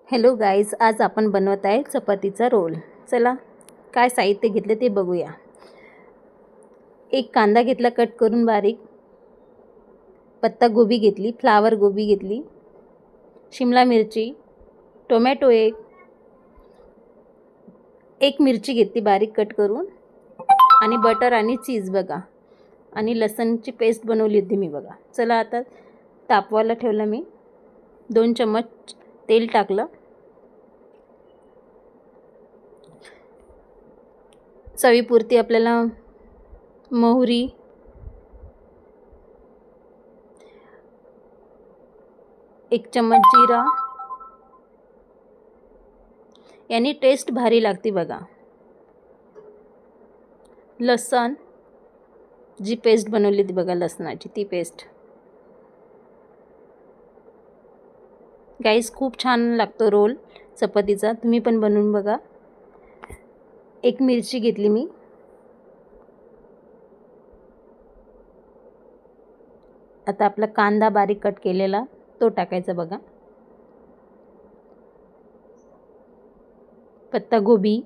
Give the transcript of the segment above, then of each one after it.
Hello guys, आज आपण बनवत आहे चपातीचा रोल. चला काय साहित्य घेतले ते बघूया. एक कांदा घेतला कट करून बारीक, पत्ता गोबी घेतली, फ्लावर गोबी घेतली, शिमला मिरची, टोमॅटो एक मिरची घेतली बारीक कट करून, आणि बटर आणि चीज बघा, आणि लसणची पेस्ट बनवली होती मी बघा. चला आता तापवायला ठेवलं मी. 2 चम्मच तेल टाकलं. चवीपुरती आपल्याला मोहरी, एक चम्मच जिरा, यानी टेस्ट भारी लागते बघा. लसण, जी पेस्ट बनवली ती बघा लसणाची, ती पेस्ट. गाईस खूप छान लागतो रोल चपातीचा, तुम्ही पण बनवून बघा. एक मिरची घेतली मी. आता आपला कांदा बारीक कट केलेला तो टाकायचा बघा. पत्ता गोबी,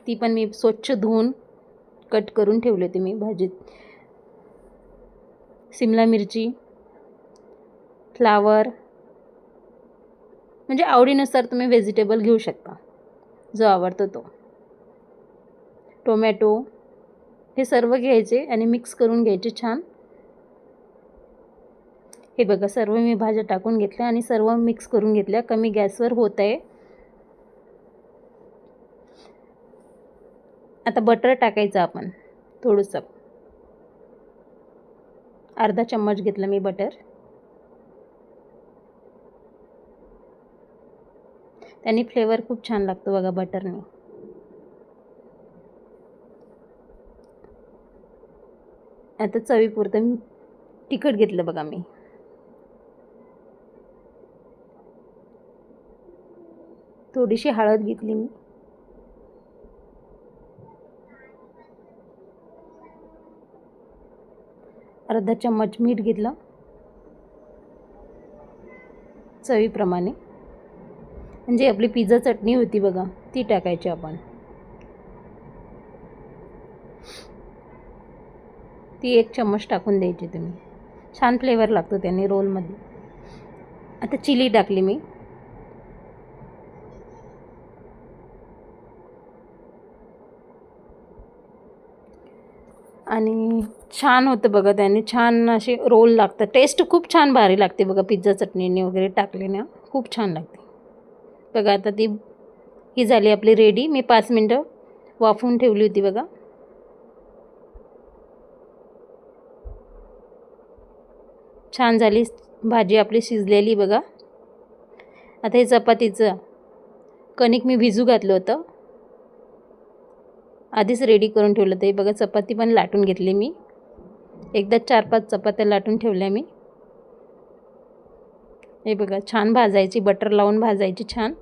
ती पण मी स्वच्छ धुवून कट करून ठेवली होती मी भाजीत. शिमला मिरची, फ्लावर, म्हणजे आवडीनुसार तुम्ही व्हेजिटेबल घेऊ शकता, जो आवडतो तो. टोमॅटो, हे सर्व घ्यायचे आणि मिक्स करून घ्यायचे छान. हे बघा सर्व मी भाज्या टाकून घेतल्या आणि सर्व मिक्स करून घेतल्या. कमी गॅसवर होत आहे. आता बटर टाकायचं आपण थोडंसं, अर्धा चम्मच घेतलं मी बटर. त्याने फ्लेवर खूप छान लागतो बघा बटरने. आता चवीपुरतं तिखट घेतलं बघा मी. थोडीशी हळद घेतली मी. अर्धा चम्मच मीठ घेतलं चवीप्रमाणे. म्हणजे आपली पिझ्झा चटणी होती बघा, ती टाकायची आपण. ती 1 चम्मच टाकून द्यायची तुम्ही. छान फ्लेवर लागतो त्याने रोलमध्ये. आता चिली टाकली मी. आणि छान होतं बघा त्याने, छान असे रोल लागतात. टेस्ट खूप छान भारी लागते बघा, पिझ्झा चटणीने वगैरे टाकले ना खूप छान लागते बघा. आता ही झाली आपली रेडी. मी 5 मिनटं वाफवून ठेवली होती बघा. छान झाली भाजी आपली शिजलेली बघा. आता हे चपातीचं कणिक मी भिजू घातलं होतं, आधीच रेडी करून ठेवलं होतं. हे बघा चपाती पण लाटून घेतली मी. एकदा 4-5 चपात्या लाटून ठेवल्या मी. हे बघा छान भाजायची, बटर लावून भाजायची छान.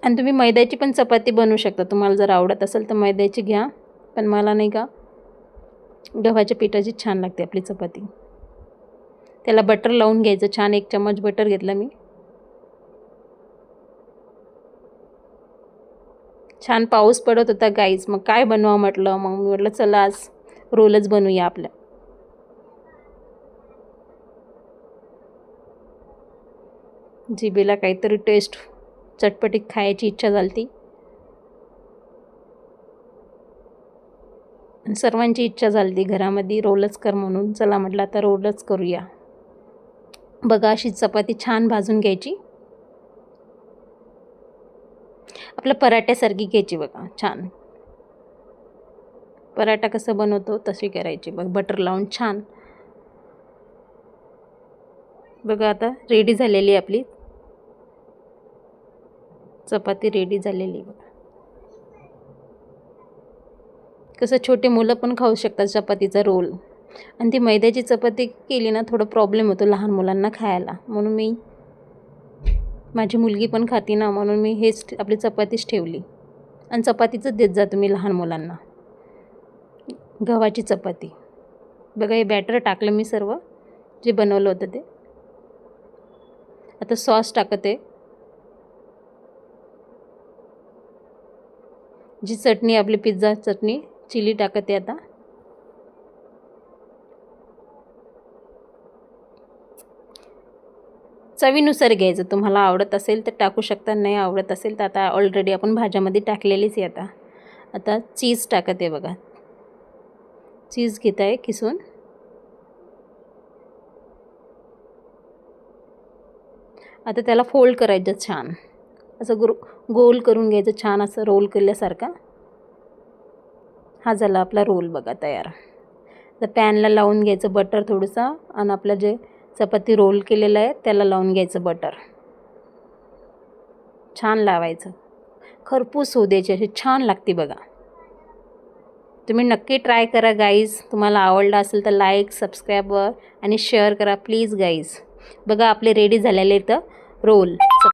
आणि तुम्ही मैद्याची पण चपाती बनवू शकता, तुम्हाला जर आवडत असेल तर मैद्याची घ्या, पण मला नाही का गव्हाच्या पिठाची छान लागते आपली चपाती. त्याला बटर लावून घ्यायचं छान. 1 चम्मच बटर घेतलं मी. छान पाऊस पडत होता गाईज, मग काय बनवा म्हटलं. मग मी म्हटलं चला आज रोलच बनवूया आपल्या. जिभेला काहीतरी टेस्ट चटपटीत खायची इच्छा झाली. सर्वांची इच्छा झाली घरामध्ये रोलच कर म्हणून. चला म्हटलं आता रोलच करूया. बघा अशी चपाती छान भाजून घ्यायची, आपल्या पराठ्यासारखी घ्यायची बघा. छान पराठा कसं बनवतो तशी करायची बघ, बटर लावून छान. बघा आता रेडी झालेली आपली चपाती, रेडी झालेली बघा. कसं छोटे मुलं पण खाऊ शकतात चपातीचा रोल. आणि ती मैद्याची चपाती केली ना थोडं प्रॉब्लेम होतो लहान मुलांना खायला, म्हणून मी, माझी मुलगी पण खाती ना, म्हणून मी हेच आपली चपातीच ठेवली. आणि चपातीच देत जा तुम्ही लहान मुलांना, गव्हाची चपाती. बघा हे बॅटर टाकलं मी सर्व जे बनवलं होतं ते. आता सॉस टाकते, जी चटणी आपली पिझ्झा चटणी चिली टाकते आता. चवीनुसार घ्यायचं, तुम्हाला आवडत असेल तर टाकू शकता, नाही आवडत असेल तर आता ऑलरेडी आपण भाज्यामध्ये टाकलेलीच आहे. आता चीज टाकते बघा, चीज घेत आहे किसून. आता त्याला फोल्ड करायचं छान असं गोल करून घ्यायचं, छान असं रोल केल्यासारखा. हा झाला आपला रोल बघा तयार. तर पॅनला लावून घ्यायचं बटर थोडंसं, आणि आपलं जे चपाती रोल केलेलं आहे त्याला लावून घ्यायचं बटर. छान लावायचं, खरपूस होऊ द्यायची, अशी छान लागते बघा. तुम्ही नक्की ट्राय करा गाईज. तुम्हाला आवडलं असेल तर लाईक, सबस्क्राईब आणि शेअर करा प्लीज गाईज. बघा आपले रेडी झालेले तर रोल.